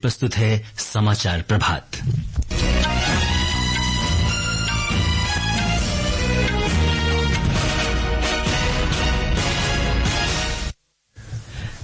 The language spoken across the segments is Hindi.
प्रस्तुत है समाचार प्रभात।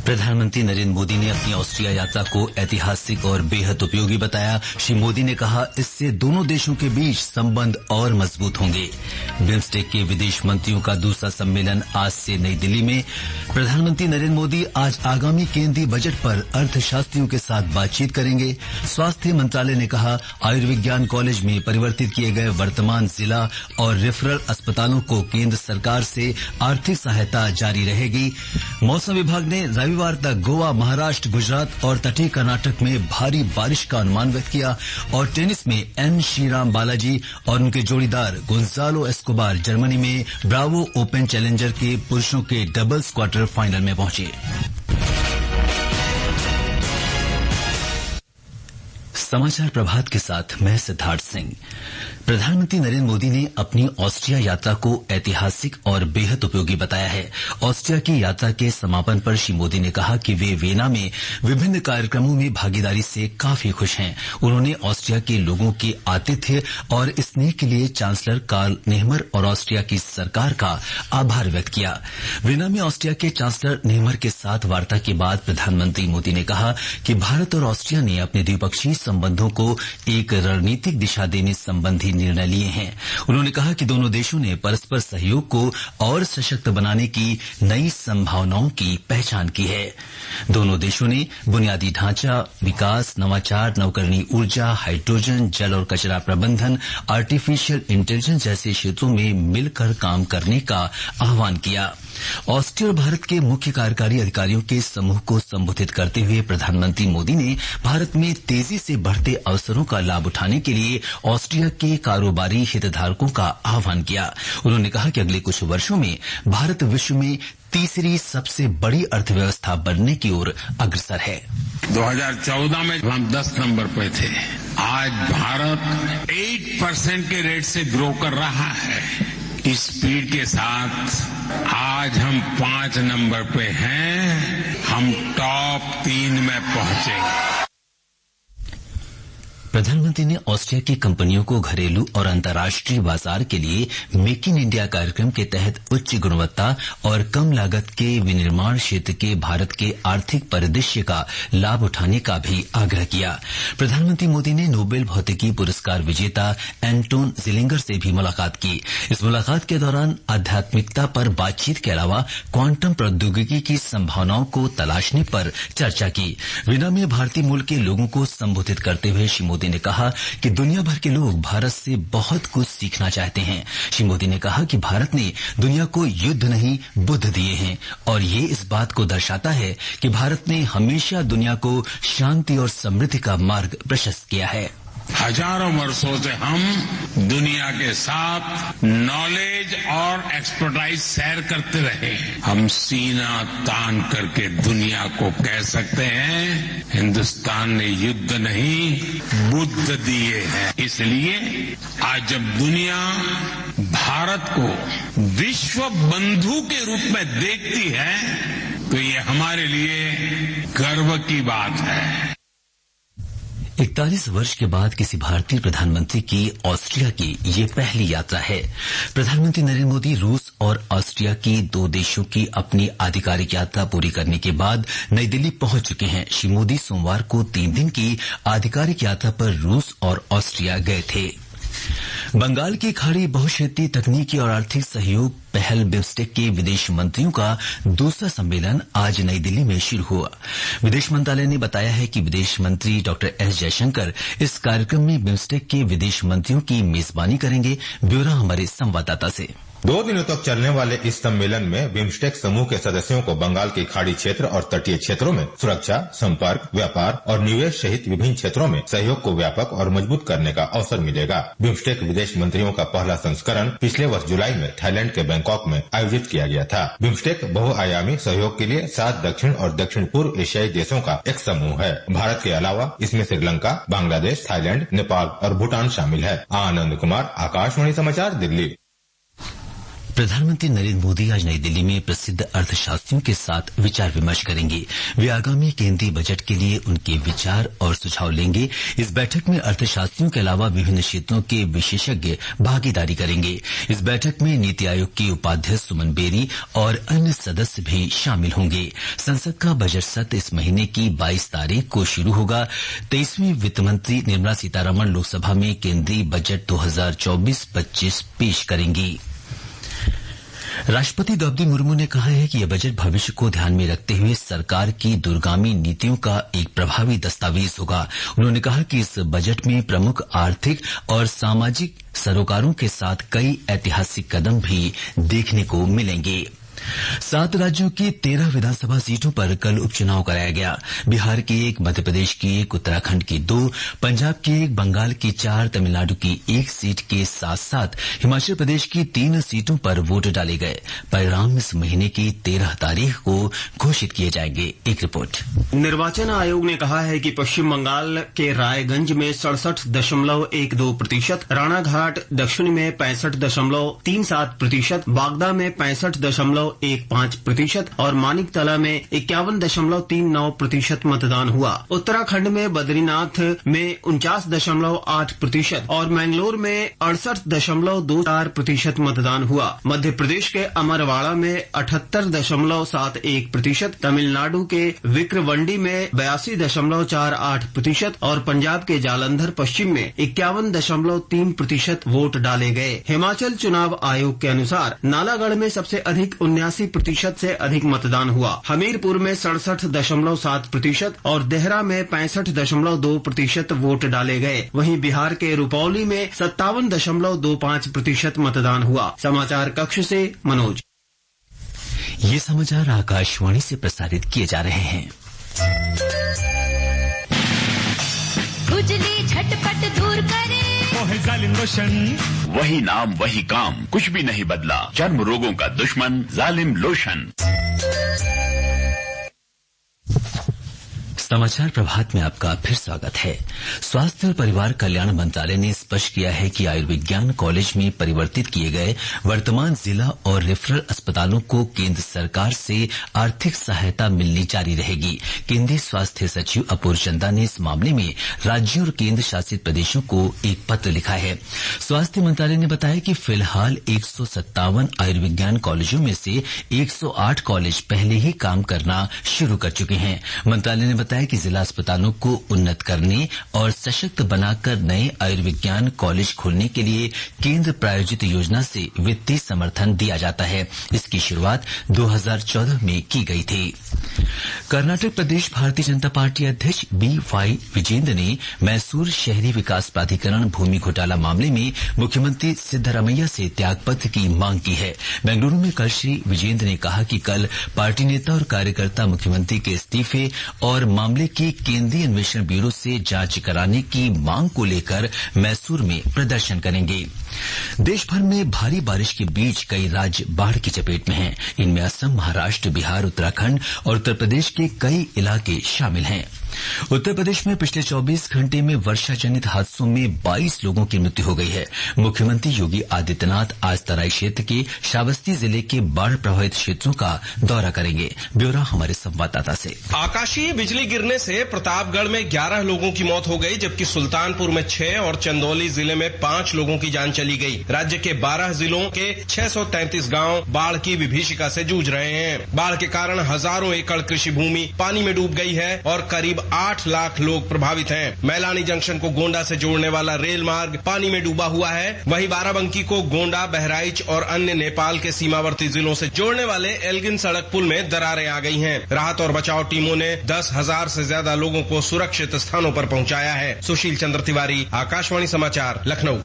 प्रधानमंत्री नरेंद्र मोदी ने अपनी ऑस्ट्रिया यात्रा को ऐतिहासिक और बेहद उपयोगी बताया। श्री मोदी ने कहा, इससे दोनों देशों के बीच संबंध और मजबूत होंगे। बिम्स्टेक के विदेश मंत्रियों का दूसरा सम्मेलन आज से नई दिल्ली में। प्रधानमंत्री नरेंद्र मोदी आज आगामी केंद्रीय बजट पर अर्थशास्त्रियों के साथ बातचीत करेंगे। स्वास्थ्य मंत्रालय ने कहा, आयुर्विज्ञान कॉलेज में परिवर्तित किए गए वर्तमान जिला और रेफरल अस्पतालों को केंद्र सरकार से आर्थिक सहायता जारी रहेगी। मौसम विभाग ने रविवार तक गोवा, महाराष्ट्र, गुजरात और तटीय कर्नाटक में भारी बारिश का अनुमान व्यक्त किया। और टेनिस में एन श्रीराम बालाजी और उनके जोड़ीदार गोंजालो एस्कोबार जर्मनी में ब्रावो ओपन चैलेंजर के पुरुषों के डबल्स क्वार्टर फाइनल में पहुंचे। समाचार प्रभात के साथ मैं सिद्धार्थ सिंह। प्रधानमंत्री नरेंद्र मोदी ने अपनी ऑस्ट्रिया यात्रा को ऐतिहासिक और बेहद उपयोगी बताया है। ऑस्ट्रिया की यात्रा के समापन पर श्री मोदी ने कहा कि वे वियना में विभिन्न कार्यक्रमों में भागीदारी से काफी खुश हैं। उन्होंने ऑस्ट्रिया के लोगों के आतिथ्य और स्नेह के लिए चांसलर कार्ल नेहमर और ऑस्ट्रिया की सरकार का आभार व्यक्त किया। वियना में ऑस्ट्रिया के चांसलर नेहमर के साथ वार्ता के बाद प्रधानमंत्री मोदी ने कहा कि भारत और ऑस्ट्रिया ने अपने द्विपक्षीय संबंधों को एक रणनीतिक दिशा देने संबंधी निर्णय लिए हैं। उन्होंने कहा कि दोनों देशों ने परस्पर सहयोग को और सशक्त बनाने की नई संभावनाओं की पहचान की है। दोनों देशों ने बुनियादी ढांचा विकास, नवाचार, नवकरणीय ऊर्जा, हाइड्रोजन, जल और कचरा प्रबंधन, आर्टिफिशियल इंटेलिजेंस जैसे क्षेत्रों में मिलकर काम करने का आह्वान किया। ऑस्ट्रिया और भारत के मुख्य कार्यकारी अधिकारियों के समूह को संबोधित करते हुए प्रधानमंत्री मोदी ने भारत में तेजी से बढ़ते अवसरों का लाभ उठाने के लिए ऑस्ट्रिया के कारोबारी हितधारकों का आह्वान किया। उन्होंने कहा कि अगले कुछ वर्षों में भारत विश्व में तीसरी सबसे बड़ी अर्थव्यवस्था बनने की ओर अग्रसर है। 2014 में हम 10 नंबर पे थे। आज भारत 8% के रेट से ग्रो कर रहा है। इस स्पीड के साथ आज हम 5 नंबर पे हैं। हम टॉप 3 में पहुंचेंगे। प्रधानमंत्री ने ऑस्ट्रिया की कंपनियों को घरेलू और अंतर्राष्ट्रीय बाजार के लिए मेक इन इंडिया कार्यक्रम के तहत उच्च गुणवत्ता और कम लागत के विनिर्माण क्षेत्र के भारत के आर्थिक परिदृश्य का लाभ उठाने का भी आग्रह किया। प्रधानमंत्री मोदी ने नोबेल भौतिकी पुरस्कार विजेता एंटोन जिलिंगर से भी मुलाकात की। इस मुलाकात के दौरान आध्यात्मिकता पर बातचीत के अलावा क्वांटम प्रौद्योगिकी की संभावनाओं को तलाशने पर चर्चा की। वियना में भारतीय मूल के लोगों को संबोधित करते हुए श्री मोदी ने कहा कि दुनिया भर के लोग भारत से बहुत कुछ सीखना चाहते हैं। श्री मोदी ने कहा कि भारत ने दुनिया को युद्ध नहीं बुद्ध दिए हैं और ये इस बात को दर्शाता है कि भारत ने हमेशा दुनिया को शांति और समृद्धि का मार्ग प्रशस्त किया है। हजारों वर्षों से हम दुनिया के साथ नॉलेज और एक्सपर्टाइज शेयर करते रहे। हम सीना तान करके दुनिया को कह सकते हैं, हिंदुस्तान ने युद्ध नहीं बुद्ध दिए हैं। इसलिए आज जब दुनिया भारत को विश्व बंधु के रूप में देखती है तो ये हमारे लिए गर्व की बात है। 41 वर्ष के बाद किसी भारतीय प्रधानमंत्री की ऑस्ट्रिया की ये पहली यात्रा है। प्रधानमंत्री नरेंद्र मोदी रूस और ऑस्ट्रिया की दो देशों की अपनी आधिकारिक यात्रा पूरी करने के बाद नई दिल्ली पहुंच चुके हैं। श्री मोदी सोमवार को 3 दिन की आधिकारिक यात्रा पर रूस और ऑस्ट्रिया गए थे। बंगाल की खाड़ी बहुक्षेत्रीय तकनीकी और आर्थिक सहयोग पहल बिम्स्टेक के विदेश मंत्रियों का दूसरा सम्मेलन आज नई दिल्ली में शुरू हुआ। विदेश मंत्रालय ने बताया है कि विदेश मंत्री डॉक्टर एस जयशंकर इस कार्यक्रम में बिम्स्टेक के विदेश मंत्रियों की मेजबानी करेंगे। ब्यौरा हमारे संवाददाता से। 2 दिनों तक चलने वाले इस सम्मेलन में बिम्स्टेक समूह के सदस्यों को बंगाल की खाड़ी क्षेत्र और तटीय क्षेत्रों में सुरक्षा, संपर्क, व्यापार और निवेश सहित विभिन्न क्षेत्रों में सहयोग को व्यापक और मजबूत करने का अवसर मिलेगा। बिम्स्टेक विदेश मंत्रियों का पहला संस्करण पिछले वर्ष जुलाई में थाईलैंड के बैंकॉक में आयोजित किया गया था। बिम्स्टेक बहुआयामी सहयोग के लिए 7 दक्षिण और दक्षिण पूर्व एशियाई देशों का एक समूह है। भारत के अलावा इसमें श्रीलंका, बांग्लादेश, थाईलैंड, नेपाल और भूटान शामिल है। आनंद कुमार, आकाशवाणी समाचार, दिल्ली। प्रधानमंत्री नरेंद्र मोदी आज नई दिल्ली में प्रसिद्ध अर्थशास्त्रियों के साथ विचार विमर्श करेंगे। वे आगामी केंद्रीय बजट के लिए उनके विचार और सुझाव लेंगे। इस बैठक में अर्थशास्त्रियों के अलावा विभिन्न क्षेत्रों के विशेषज्ञ भागीदारी करेंगे। इस बैठक में नीति आयोग के उपाध्यक्ष सुमन बेरी और अन्य सदस्य भी शामिल होंगे। संसद का बजट सत्र इस महीने की 22 तारीख को शुरू होगा। 23वीं वित्त मंत्री निर्मला सीतारमण लोकसभा में केंद्रीय बजट 2024-25 पेश करेंगी। राष्ट्रपति द्रौपदी मुर्मू ने कहा है कि यह बजट भविष्य को ध्यान में रखते हुए सरकार की दूरगामी नीतियों का एक प्रभावी दस्तावेज होगा। उन्होंने कहा कि इस बजट में प्रमुख आर्थिक और सामाजिक सरोकारों के साथ कई ऐतिहासिक कदम भी देखने को मिलेंगे। 7 राज्यों की 13 विधानसभा सीटों पर कल उपचुनाव कराया गया। बिहार की 1, मध्य प्रदेश की 1, उत्तराखंड की 2, पंजाब की 1, बंगाल की 4, तमिलनाडु की 1 सीट के साथ साथ हिमाचल प्रदेश की 3 सीटों पर वोट डाले गए। परिणाम इस महीने की 13 तारीख को घोषित किए जाएंगे। एक रिपोर्ट। निर्वाचन आयोग ने कहा है कि पश्चिम बंगाल के रायगंज में 67.12%, राणाघाट दक्षिण में 65.37%, बागदा में 65.15% और मानिकतला में 51.39% मतदान हुआ। उत्तराखंड में बद्रीनाथ में 49.8% और मैंगलोर में 68.24% मतदान हुआ। मध्य प्रदेश के अमरवाड़ा में 78.71%, तमिलनाडु के विक्रवंडी में 82.48% और पंजाब के जालंधर पश्चिम में 51.3% वोट डाले गए। हिमाचल चुनाव आयोग के अनुसार नालागढ़ में सबसे अधिक 79% से अधिक मतदान हुआ। हमीरपुर में 67.7% और देहरा में 65.2% वोट डाले गए। वहीं बिहार के रुपौली में 57.25% मतदान हुआ। समाचार कक्ष से मनोज। ये समाचार आकाशवाणी से प्रसारित किए जा रहे हैं। खुजली झटपट दूर करे जालिम लोशन, वही नाम वही काम, कुछ भी नहीं बदला। चर्म रोगों का दुश्मन जालिम लोशन। समाचार प्रभात में आपका फिर स्वागत है। स्वास्थ्य और परिवार कल्याण मंत्रालय ने स्पष्ट किया है कि आयुर्विज्ञान कॉलेज में परिवर्तित किए गए वर्तमान जिला और रेफरल अस्पतालों को केंद्र सरकार से आर्थिक सहायता मिलनी जारी रहेगी। केंद्रीय स्वास्थ्य सचिव अपूर्व चंदा ने इस मामले में राज्यों और केंद्र शासित प्रदेशों को एक पत्र लिखा है। स्वास्थ्य मंत्रालय ने बताया कि फिलहाल 157 आयुर्विज्ञान कॉलेजों में से 108 कॉलेज पहले ही काम करना शुरू कर चुके हैं। मंत्रालय ने बताया कि जिला अस्पतालों को उन्नत करने और सशक्त बनाकर नए आयुर्विज्ञान कॉलेज खोलने के लिए केंद्र प्रायोजित योजना से वित्तीय समर्थन दिया जाता है। इसकी शुरुआत 2014 में की गई थी। कर्नाटक प्रदेश भारतीय जनता पार्टी अध्यक्ष B.Y. विजेंद्र ने मैसूर शहरी विकास प्राधिकरण भूमि घोटाला मामले में मुख्यमंत्री सिद्धरामैया से त्यागपत्र की मांग की है। बेंगलुरु में कल श्री विजेंद्र ने कहा कि कल पार्टी नेता और कार्यकर्ता मुख्यमंत्री के इस्तीफे और मामले की केंद्रीय अन्वेषण ब्यूरो से जांच कराने की मांग को लेकर मैसूर में प्रदर्शन करेंगे। देश भर में भारी बारिश के बीच कई राज्य बाढ़ की चपेट में हैं। इनमें असम, महाराष्ट्र, बिहार, उत्तराखंड और उत्तर प्रदेश के कई इलाके शामिल हैं। उत्तर प्रदेश में पिछले 24 घंटे में वर्षा जनित हादसों में 22 लोगों की मृत्यु हो गई है। मुख्यमंत्री योगी आदित्यनाथ आज तराई क्षेत्र के श्रावस्ती जिले के बाढ़ प्रभावित क्षेत्रों का दौरा करेंगे। ब्यौरा हमारे संवाददाता से। आकाशीय बिजली गिरने से प्रतापगढ़ में 11 लोगों की मौत हो गई, जबकि सुल्तानपुर में 6 और चंदौली जिले में 5 लोगों की जान चली गई। राज्य के 12 जिलों के 633 गांव बाढ़ की विभीषिका से जूझ रहे हैं। बाढ़ के कारण हजारों एकड़ कृषि भूमि पानी में डूब गई है और करीब 8 लाख लोग प्रभावित हैं। मैलानी जंक्शन को गोंडा से जोड़ने वाला रेल मार्ग पानी में डूबा हुआ है। वहीं बाराबंकी को गोंडा, बहराइच और अन्य नेपाल के सीमावर्ती जिलों से जोड़ने वाले एल्गिन सड़क पुल में दरारें आ गई हैं। राहत और बचाव टीमों ने 10,000 से ज्यादा लोगों को सुरक्षित स्थानों पर पहुंचाया है। सुशील चंद्र तिवारी, आकाशवाणी समाचार, लखनऊ।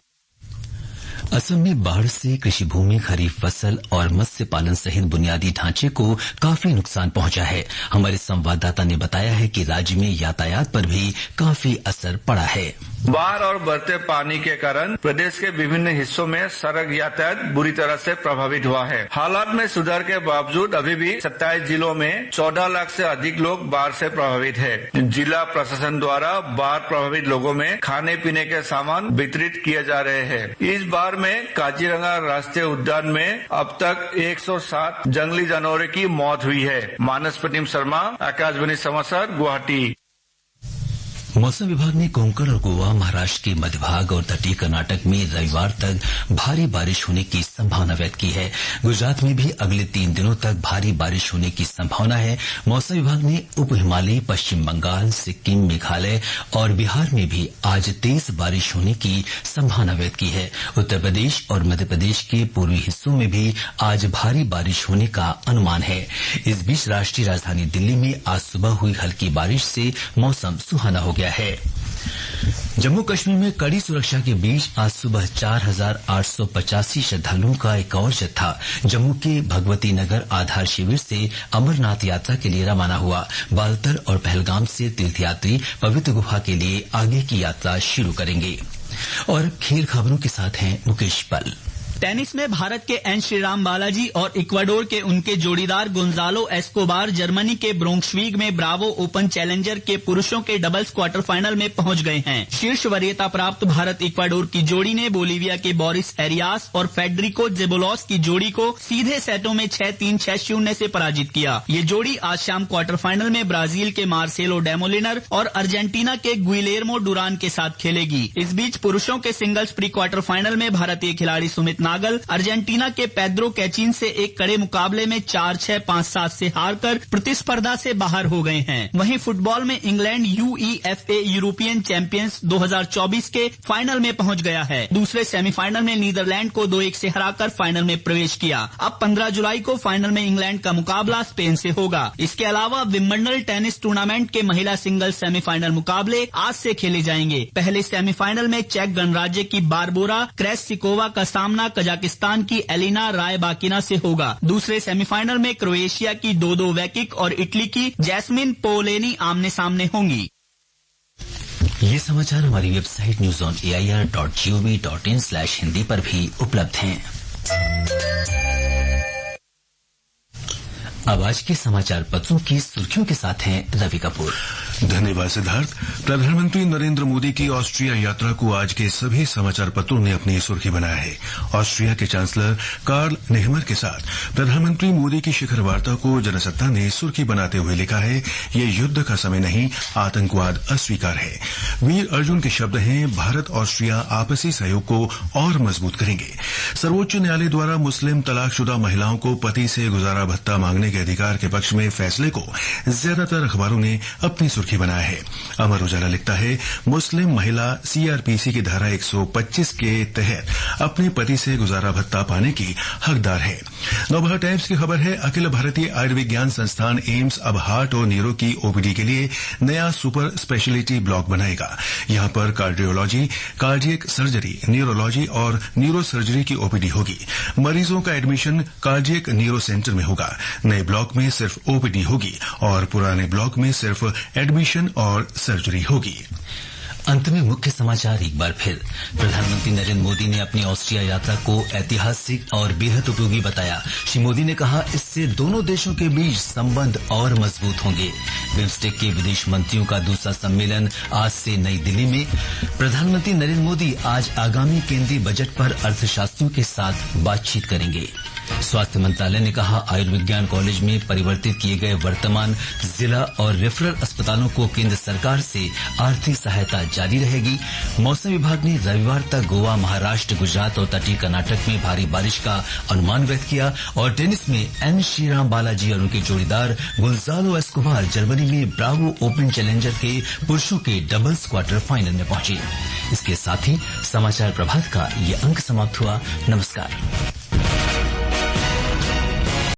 असम में बाढ़ से कृषि भूमि, खरीफ फसल और मत्स्य पालन सहित बुनियादी ढांचे को काफी नुकसान पहुंचा है। हमारे संवाददाता ने बताया है कि राज्य में यातायात पर भी काफी असर पड़ा है। बाढ़ और बढ़ते पानी के कारण प्रदेश के विभिन्न हिस्सों में सड़क यातायात बुरी तरह से प्रभावित हुआ है। हालात में सुधार के बावजूद अभी भी 27 जिलों में 14 लाख से अधिक लोग बाढ़ से प्रभावित है। जिला प्रशासन द्वारा बाढ़ प्रभावित लोगों में खाने पीने के सामान वितरित किए जा रहे हैं। इस बाढ़ में काजीरंगा राष्ट्रीय उद्यान में अब तक 107 जंगली जानवरों की मौत हुई है। मानस प्रतिम शर्मा, आकाशवाणी समाचार, गुवाहाटी। मौसम विभाग ने कोंकण और गोवा, महाराष्ट्र के मध्य भाग और तटीय कर्नाटक में रविवार तक भारी बारिश होने की संभावना व्यक्त की है। गुजरात में भी अगले 3 दिनों तक भारी बारिश होने की संभावना है। मौसम विभाग ने उप हिमालयी, पश्चिम बंगाल, सिक्किम, मेघालय और बिहार में भी आज तेज बारिश होने की संभावना व्यक्त की है। उत्तर प्रदेश और मध्य प्रदेश के पूर्वी हिस्सों में भी आज भारी बारिश होने का अनुमान है। इस बीच राष्ट्रीय राजधानी दिल्ली में आज सुबह हुई हल्की बारिश से मौसम सुहाना हो गया है। जम्मू कश्मीर में कड़ी सुरक्षा के बीच आज सुबह 4,885 श्रद्धालुओं का एक और जत्था जम्मू के भगवती नगर आधार शिविर से अमरनाथ यात्रा के लिए रवाना हुआ। बालतर और पहलगाम से तीर्थयात्री पवित्र गुफा के लिए आगे की यात्रा शुरू करेंगे। और खेल खबरों के साथ हैं मुकेश पल। टेनिस में भारत के एन श्रीराम बालाजी और इक्वाडोर के उनके जोड़ीदार गोंजालो एस्कोबार जर्मनी के ब्रोंक्सविग में ब्रावो ओपन चैलेंजर के पुरुषों के डबल्स क्वार्टर फाइनल में पहुंच गए हैं। शीर्ष वरीयता प्राप्त भारत इक्वाडोर की जोड़ी ने बोलीविया के बोरिस एरियास और फेडरिको जेबोलॉस की जोड़ी को सीधे सेटों में 6-3, 6-0 से पराजित किया। ये जोड़ी आज शाम क्वार्टर फाइनल में ब्राजील के मार्सेलो डेमोलिनर और अर्जेंटीना के गुइलेर्मो डुरान के साथ खेलेगी। इस बीच पुरुषों के सिंगल्स प्री क्वार्टर फाइनल में भारतीय खिलाड़ी सुमित नागल अर्जेंटीना के पेड्रो कैचिन से एक कड़े मुकाबले में 4-6, 5-7 से हारकर प्रतिस्पर्धा से बाहर हो गए हैं। वहीं फुटबॉल में इंग्लैंड UEFA यूरोपियन चैंपियंस 2024 के फाइनल में पहुंच गया है। दूसरे सेमीफाइनल में नीदरलैंड को 2-1 से हराकर फाइनल में प्रवेश किया। अब 15 जुलाई को फाइनल में इंग्लैंड का मुकाबला स्पेन से होगा। इसके अलावा विंबलडन टेनिस टूर्नामेंट के महिला सिंगल सेमीफाइनल मुकाबले आज से खेले जाएंगे। पहले सेमीफाइनल में चेक गणराज्य की बारबोरा क्रेस्सिकोवा का सामना कजाकिस्तान की एलिना रायबाकिना से होगा। दूसरे सेमीफाइनल में क्रोएशिया की डोडो वेकिक और इटली की जैस्मिन पोलेनी आमने सामने होंगी। ये समाचार हमारी वेबसाइट newsonair.gov.in/hindi पर भी उपलब्ध हैं। अब आज के समाचार पत्रों की सुर्खियों के साथ हैं रवि कपूर। धन्यवाद सिद्धार्थ। प्रधानमंत्री नरेंद्र मोदी की ऑस्ट्रिया यात्रा को आज के सभी समाचार पत्रों ने अपनी सुर्खी बनाया है। ऑस्ट्रिया के चांसलर कार्ल नेहमर के साथ प्रधानमंत्री मोदी की शिखर वार्ता को जनसत्ता ने सुर्खी बनाते हुए लिखा है, ये युद्ध का समय नहीं, आतंकवाद अस्वीकार है। वीर अर्जुन के शब्द हैं, भारत ऑस्ट्रिया आपसी सहयोग को और मजबूत करेंगे। सर्वोच्च न्यायालय द्वारा मुस्लिम तलाकशुदा महिलाओं को पति से गुजारा भत्ता मांगने के अधिकार के पक्ष में फैसले को ज्यादातर अखबारों ने अपनी सुर्खी बनाया है। अमर उजाला लिखता है, मुस्लिम महिला CRPC की धारा 125 के तहत अपने पति से गुजारा भत्ता पाने की हकदार है। नवभारत टाइम्स की खबर है, अखिल भारतीय आयुर्विज्ञान संस्थान एम्स अब हार्ट और न्यूरो की OPD के लिए नया सुपर स्पेशलिटी ब्लॉक बनाएगा। यहां पर कार्डियोलॉजी, कार्डियक सर्जरी, न्यूरोलॉजी और न्यूरो सर्जरी की OPD होगी। मरीजों का एडमिशन कार्डियक न्यूरो सेंटर में होगा। नए ब्लॉक में सिर्फ OPD होगी और पुराने ब्लॉक में सिर्फ एडमिशन और सर्जरी होगी। अंत में मुख्य समाचार एक बार फिर। प्रधानमंत्री नरेंद्र मोदी ने अपनी ऑस्ट्रिया यात्रा को ऐतिहासिक और बेहद उपयोगी बताया। श्री मोदी ने कहा, इससे दोनों देशों के बीच संबंध और मजबूत होंगे। बिम्स्टेक के विदेश मंत्रियों का दूसरा सम्मेलन आज से नई दिल्ली में। प्रधानमंत्री नरेंद्र मोदी आज आगामी केंद्रीय बजट पर अर्थशास्त्रियों के साथ बातचीत करेंगे। स्वास्थ्य मंत्रालय ने कहा, आयुर्विज्ञान कॉलेज में परिवर्तित किए गए वर्तमान जिला और रेफरल अस्पतालों को केंद्र सरकार से आर्थिक सहायता जारी रहेगी। मौसम विभाग ने रविवार तक गोवा, महाराष्ट्र, गुजरात और तटीय कर्नाटक में भारी बारिश का अनुमान व्यक्त किया। और टेनिस में एन श्रीराम बालाजी और उनके जोड़ीदार गोंजालो एस्कोबार जर्मनी में ब्रावो ओपन चैलेंजर के पुरुषों के डबल्स क्वार्टर फाइनल में पहुंचे। इसके साथ ही समाचार प्रभात का ये अंक समाप्त हुआ। नमस्कार।